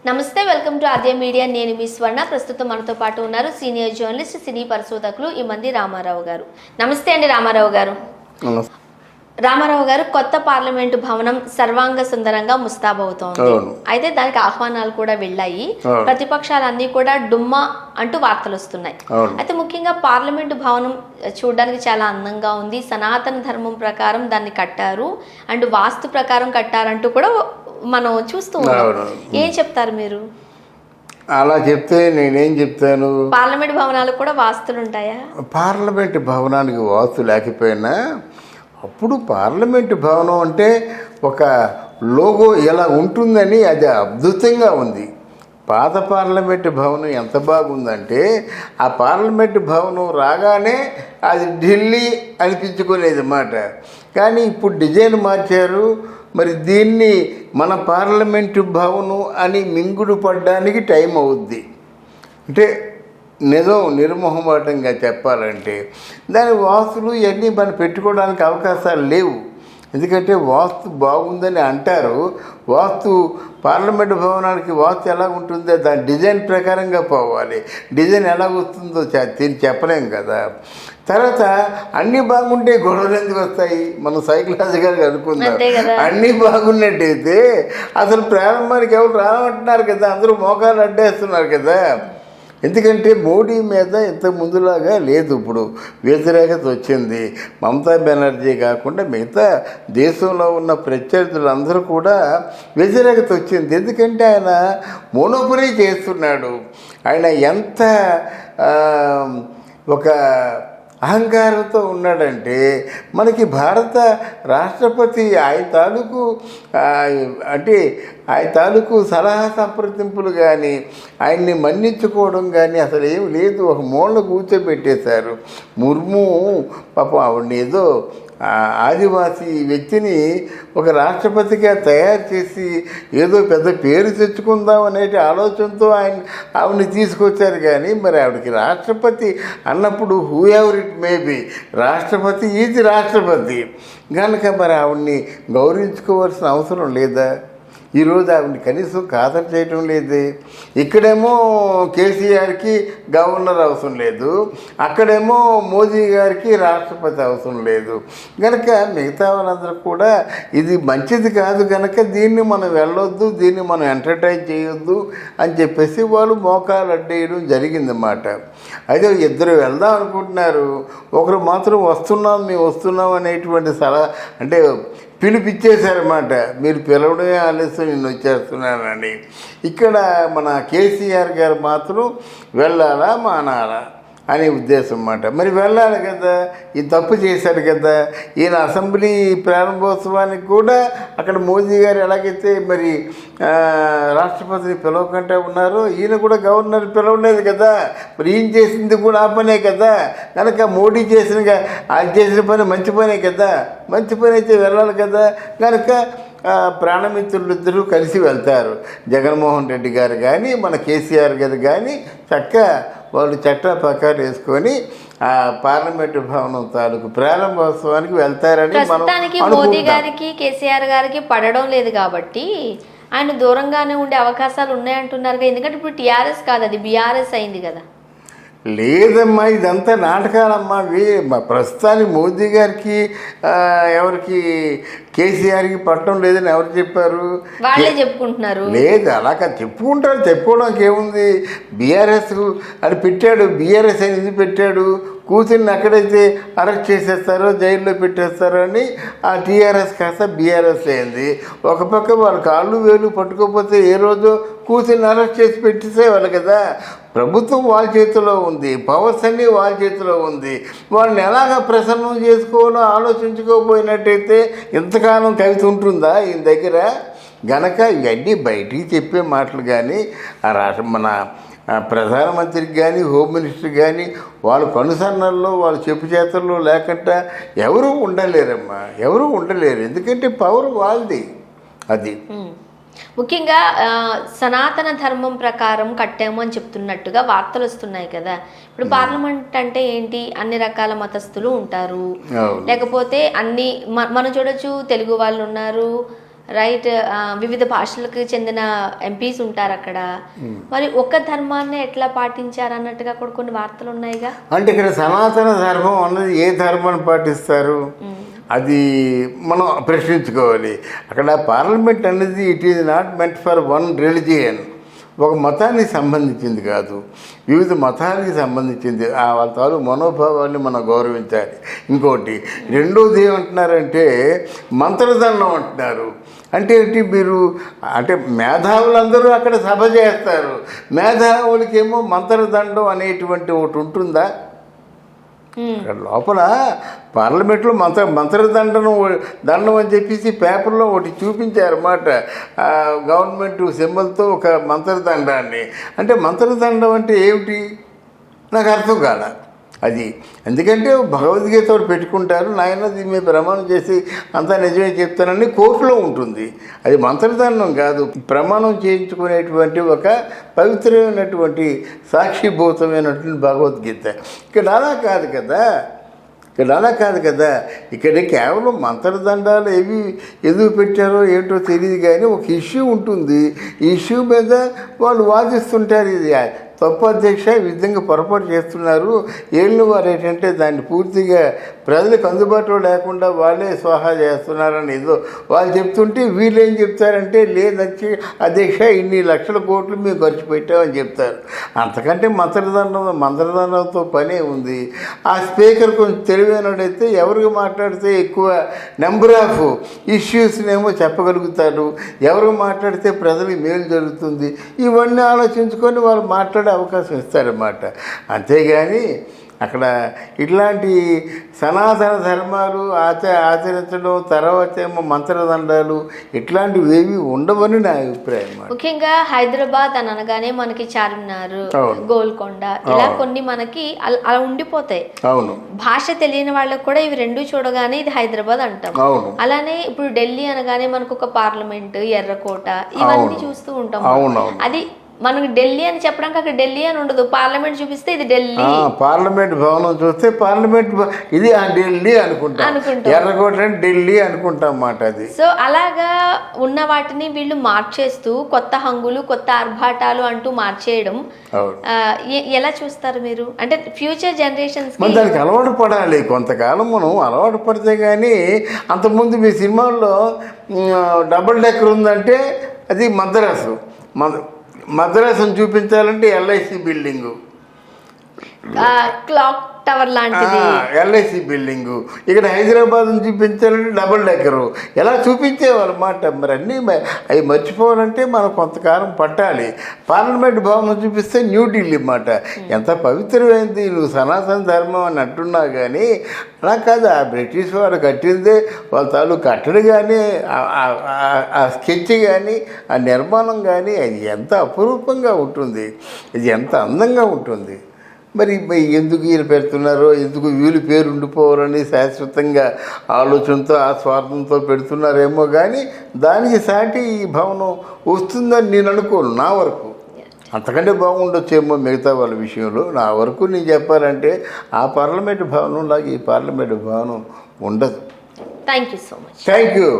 నమస్తే, welcome to Aadya media. నేను మీ స్వర్ణ. ప్రస్తుతం మనతో పాటు ఉన్నారు సీనియర్ జర్నలిస్ట్, సినీ పరిశోధకులు ఈ మంది రామారావు గారు. నమస్తే అండి రామారావు గారు. రామారావు గారు, కొత్త పార్లమెంటు భవనం సర్వాంగ సుందరంగా ముస్తాబవుతోంది. అయితే దానికి ఆహ్వానాలు కూడా వెళ్ళాయి. ప్రతిపక్షాలన్నీ కూడా డుమ్మా అంటూ వార్తలు వస్తున్నాయి. అయితే ముఖ్యంగా పార్లమెంటు భవనం చూడడానికి చాలా అందంగా ఉంది. సనాతన ధర్మం ప్రకారం దాన్ని కట్టారు అండ్ వాస్తు ప్రకారం కట్టారంటూ కూడా మనం చూస్తూ ఉన్నాం. ఏం చెప్తారు మీరు? అలా చెప్తే నేనేం చెప్తాను? పార్లమెంట్ భవనాలకు కూడా వాస్తులు ఉంటాయా? పార్లమెంటు భవనానికి వాస్తు లేకపోయినా అప్పుడు పార్లమెంటు భవనం అంటే ఒక లోగో ఎలా ఉంటుందని అది అద్భుతంగా ఉంది. పాత పార్లమెంటు భవనం ఎంత బాగుందంటే ఆ పార్లమెంటు భవనం రాగానే అది ఢిల్లీ అనిపించుకునేది అన్నమాట. కానీ ఇప్పుడు డిజైన్ మార్చారు. మరి దీన్ని మన పార్లమెంటు భవనం అని మింగుడు పడ్డానికి టైం అవుద్ది. అంటే నిజం నిర్మోహమాటంగా చెప్పాలంటే దాని వాస్తులు ఇవన్నీ మనం పెట్టుకోవడానికి అవకాశాలు లేవు. ఎందుకంటే వాస్తు బాగుందని అంటారు. వాస్తు పార్లమెంటు భవనానికి వాస్తు ఎలా ఉంటుందో దాని డిజైన్ ప్రకారంగా పోవాలి. డిజైన్ ఎలా వస్తుందో దీన్ని చెప్పలేం కదా. తర్వాత అన్నీ బాగుంటే గొడవలు ఎందుకు వస్తాయి? మనం సైకలాజికల్గా అనుకుందాం. అన్నీ బాగున్నట్టయితే అసలు ప్రారంభానికి ఎవరు రానంటున్నారు కదా, అందరూ మోకాలు అడ్డేస్తున్నారు కదా. ఎందుకంటే మోడీ మీద ఇంత ముందులాగా లేదు. ఇప్పుడు వ్యతిరేకత వచ్చింది. మమతా బెనర్జీ కాకుండా మిగతా దేశంలో ఉన్న ప్రత్యర్థులందరూ కూడా వ్యతిరేకత వచ్చింది. ఎందుకంటే ఆయన మోనోపొలీ చేస్తున్నాడు. ఆయన ఎంత ఒక అహంకారంతో ఉన్నాడంటే మనకి భారత రాష్ట్రపతి ఆయన తాలూకు సలహా సంప్రదింపులు కానీ ఆయన్ని మన్నించుకోవడం కానీ అసలు ఏమి లేదు. ఒక మూల కూర్చోబెట్టేశారు. ముర్ము పాపం ఆవిడని ఏదో ఆదివాసీ వ్యక్తిని ఒక రాష్ట్రపతిగా తయారు చేసి ఏదో పెద్ద పేరు తెచ్చుకుందాం అనే ఆలోచనతో ఆవిడని తీసుకొచ్చారు. కానీ మరి ఆవిడకి రాష్ట్రపతి అన్నప్పుడు who ever it may be, రాష్ట్రపతి ఈజ్ రాష్ట్రపతి కనుక మరి ఆవిడ్ని గౌరవించుకోవాల్సిన అవసరం లేదా? ఈరోజు ఆవిడని కనీసం ఖాతరు చేయటం లేదు. ఇక్కడేమో కేసీఆర్కి గవర్నర్ అవసరం లేదు, అక్కడేమో మోదీ గారికి రాష్ట్రపతి అవసరం లేదు. కనుక మిగతా వాళ్ళందరూ కూడా ఇది మంచిది కాదు కనుక దీన్ని మనం వెళ్ళొద్దు, దీన్ని మనం ఎంటర్టైన్ చేయొద్దు అని చెప్పేసి వాళ్ళు మోకాలు అడ్డేయడం జరిగిందన్నమాట. అయితే ఇద్దరు వెళ్దాం అనుకుంటున్నారు. ఒకరు మాత్రం మేము వస్తున్నాం అనేటువంటి సలహా అంటే పిలిపిచ్చేశారన్నమాట. మీరు పిలవడమే ఆలస్యం, నేను వచ్చేస్తున్నానని. ఇక్కడ మన కేసీఆర్ గారు మాత్రం వెళ్ళాలా మానాలా అనే ఉద్దేశం అన్నమాట. మరి వెళ్ళాలి కదా, ఈ తప్పు చేశారు కదా. ఈయన అసెంబ్లీ ప్రారంభోత్సవానికి కూడా అక్కడ మోదీ గారు ఎలాగైతే మరి రాష్ట్రపతిని పిలవకుండా ఉన్నారో ఈయన కూడా గవర్నర్ పిలవలేదు కదా. మరి ఈయన చేసింది కూడా ఆ పనే కదా. కనుక మోడీ అది చేసిన పని మంచి పనే కదా. మంచి పని అయితే వెళ్ళాలి కదా. కనుక ప్రాణమిత్రులిద్దరూ కలిసి వెళ్తారు. జగన్మోహన్ రెడ్డి గారు కానీ మన కేసీఆర్ గారు కానీ చక్కగా వాళ్ళు చట్ట ప్రకారం వేసుకొని ఆ పార్లమెంటు భవనం తాలూకు ప్రారంభోత్సవానికి వెళ్తారని ప్రస్తుతానికి మోదీ గారికి కేసీఆర్ గారికి పడడం లేదు కాబట్టి ఆయన దూరంగానే ఉండే అవకాశాలు ఉన్నాయంటున్నారు. ఎందుకంటే ఇప్పుడు టీఆర్ఎస్ కాదు, అది బీఆర్ఎస్ అయింది కదా. లేదమ్మా, ఇదంతా నాటకాలమ్మా. ప్రస్తుతానికి మోదీ గారికి ఎవరికి కేసీఆర్కి పట్టడం లేదని ఎవరు చెప్పారు? వాళ్ళే చెప్పుకుంటున్నారు. లేదు, అలాగా చెప్పుకోవడానికి ఏముంది? బీఆర్ఎస్ అని పెట్టాడు. బీఆర్ఎస్ అని ఎందుకు పెట్టాడు? కూతురిని ఎక్కడైతే అరెస్ట్ చేసేస్తారో జైల్లో పెట్టేస్తారో అని ఆ టీఆర్ఎస్ కాస్త బీఆర్ఎస్ అయింది. ఒక పక్క వాళ్ళ కాళ్ళు వేలు పట్టుకోకపోతే ఏ రోజు కూతురిని అరెస్ట్ చేసి పెట్టేసేవాళ్ళు కదా. ప్రభుత్వం వాళ్ళ చేతిలో ఉంది, పవర్స్ అన్నీ వాళ్ళ చేతిలో ఉంది. వాళ్ళని ఎలాగ ప్రసన్నం చేసుకోవాలో ఆలోచించుకోకపోయినట్టయితే ఇంతకాలం కవిత ఉంటుందా ఈయన దగ్గర? గనక ఇవన్నీ బయటికి చెప్పే మాటలు కానీ మన ప్రధానమంత్రికి కానీ హోమ్ మినిస్టర్ కానీ వాళ్ళ కనుసన్నల్లో వాళ్ళ చెప్పు చేతల్లో లేకుండా ఎవరూ ఉండలేరమ్మా, ఎవరూ ఉండలేరు. ఎందుకంటే పవర్ వాళ్ళది. అది ముఖ్యంగా సనాతన ధర్మం ప్రకారం కట్టాము అని చెప్తున్నట్టుగా వార్తలు వస్తున్నాయి కదా. ఇప్పుడు పార్లమెంట్ అంటే ఏంటి? అన్ని రకాల మతస్థులు ఉంటారు, లేకపోతే మనం చూడొచ్చు తెలుగు వాళ్ళు ఉన్నారు, రైట్. వివిధ భాషలకు చెందిన ఎంపీస్ ఉంటారు అక్కడ. మరి ఒక్క ధర్మాన్ని ఎట్లా పాటించారు అన్నట్టుగా కూడా కొన్ని వార్తలు ఉన్నాయిగా. అంటే ఇక్కడ సనాతన ధర్మం అన్నది ఏ ధర్మాన్ని పాటిస్తారు అది మనం ప్రశ్నించుకోవాలి. అక్కడ పార్లమెంట్ అనేది it is not meant for one religion, ఒక మతానికి సంబంధించింది కాదు, వివిధ మతానికి సంబంధించింది. వాళ్ళ తాలూ మనోభావాన్ని మనం గౌరవించాలి. ఇంకోటి రెండోది ఏమంటున్నారంటే మంత్రదండం అంటున్నారు. అంటే ఏంటి, మీరు అంటే మేధావులందరూ అక్కడ సభ చేస్తారు, మేధావులకేమో మంత్రదండం అనేటువంటి ఒకటి ఉంటుందా? లోపల పార్లమెంట్లో మంత్రదండం అని చెప్పేసి పేపర్లో ఒకటి చూపించారన్నమాట, గవర్నమెంట్ సింబల్తో ఒక మంత్రదండాన్ని. అంటే మంత్రదండం అంటే ఏమిటి నాకు అర్థం కాల అది. ఎందుకంటే భగవద్గీత పెట్టుకుంటారు, నాయన దీని మీద ప్రమాణం చేసి అంతా నిజమే చెప్తానని కోర్టులో ఉంటుంది. అది మంత్రదండం కాదు, ప్రమాణం చేయించుకునేటువంటి ఒక పవిత్రమైనటువంటి సాక్షిభూతమైనటువంటి భగవద్గీత. ఇక్కడ అలా కాదు కదా, ఇక్కడ కేవలం మంత్రదండాలు ఏవి ఎందుకు పెట్టారో ఏంటో తెలియదు, కానీ ఒక ఇష్యూ ఉంటుంది. ఈ ఇష్యూ మీద వాళ్ళు వాదిస్తుంటారు. ఇది తప్పు అధ్యక్ష, ఈ విధంగా పొరపాటు చేస్తున్నారు. ఏళ్ళు వారు ఏంటంటే దాన్ని పూర్తిగా ప్రజలకు అందుబాటులో లేకుండా వాళ్ళే స్వాహా చేస్తున్నారని ఏదో వాళ్ళు చెప్తుంటే వీళ్ళు ఏం చెప్తారంటే లేదచ్చి అధ్యక్ష ఇన్ని లక్షల కోట్లు మేము ఖర్చు పెట్టామని చెప్తారు. అంతకంటే మంత్రదండంతో పనే ఉంది. ఆ స్పీకర్ కొంచెం తెలివైనడైతే ఎవరికి మాట్లాడితే ఎక్కువ నెంబర్ ఆఫ్ ఇష్యూస్నేమో చెప్పగలుగుతారు, ఎవరికి మాట్లాడితే ప్రజలకు మేలు జరుగుతుంది, ఇవన్నీ ఆలోచించుకొని వాళ్ళు మాట్లాడే అవకాశం ఇస్తారన్నమాట. అంతేగాని అక్కడ ఇట్లాంటి సనాతన ధర్మాలు ఆచరించడం, తర్వాత ఏమో మంత్రదండాలు ఇట్లాంటివి ఏవి ఉండవని నా అభిప్రాయం. ముఖ్యంగా హైదరాబాద్ అని అనగానే మనకి చార్మినార్, గోల్కొండ ఇలా కొన్ని మనకి అలా ఉండిపోతాయి. అవును, భాష తెలియని వాళ్ళకి కూడా ఇవి రెండు చూడగానే ఇది హైదరాబాద్ అంటాం. అలానే ఇప్పుడు ఢిల్లీ అనగానే మనకు ఒక పార్లమెంట్, ఎర్రకోట ఇవన్నీ చూస్తూ ఉంటాం. అది మనకి ఢిల్లీ అని చెప్పడానికి అక్కడ ఢిల్లీ అని ఉండదు, పార్లమెంట్ చూపిస్తే ఇది ఢిల్లీ, పార్లమెంట్ భవనం చూస్తే పార్లమెంట్ ఇది ఢిల్లీ అనుకుంటాం, ఎర్రకోట ఢిల్లీ అనుకుంటాం అన్నమాట. అది సో అలాగా ఉన్న వాటిని వీళ్ళు మార్చేస్తూ కొత్త హంగులు, కొత్త ఆర్భాటాలు అంటూ మార్చేయడం ఎలా చూస్తారు మీరు? అంటే ఫ్యూచర్ జనరేషన్స్ దానికి అలవాటు పడాలి. కొంతకాలం మనం అలవాటు పడితే కానీ, అంతకుముందు మీ సినిమాల్లో డబుల్ డెక్కర్ ఉందంటే అది మద్రాసును చూపించాలంటే ఎల్ఐసి బిల్డింగు, క్లాక్ టవర్ లాంటిది, ఎల్ఐసి బిల్డింగు. ఇక్కడ హైదరాబాద్ చూపించాలంటే డబుల్ డెక్కరు, ఎలా చూపించేవాళ్ళు అన్నమాట. మరి అన్నీ అవి మర్చిపోవాలంటే మనం కొంతకాలం పట్టాలి. పార్లమెంట్ భవనం చూపిస్తే న్యూఢిల్లీ అన్నమాట. ఎంత పవిత్రమైంది, నువ్వు సనాతన ధర్మం అని అంటున్నా కానీ అలా కాదు. ఆ బ్రిటిష్ వాడు కట్టిందే వాళ్ళ తాలూకు కట్టడి కానీ, ఆ స్కెచ్ కానీ, ఆ నిర్మాణం కానీ అది ఎంత అపురూపంగా ఉంటుంది, ఇది ఎంత అందంగా ఉంటుంది. మరి ఎందుకు ఈయన పెడుతున్నారో, ఎందుకు వీళ్ళు పేరు ఉండిపోవాలని శాశ్వతంగా ఆలోచనతో ఆ స్వార్థంతో పెడుతున్నారేమో కానీ దానికి సాటి ఈ భవనం వస్తుందని నేను అనుకోను. నా వరకు అంతకంటే బాగుండొచ్చేమో మిగతా వాళ్ళ విషయంలో. నా వరకు నేను చెప్పాలంటే ఆ పార్లమెంటు భవనం లాగా ఈ పార్లమెంటు భవనం ఉండదు. Thank you so much. Thank you.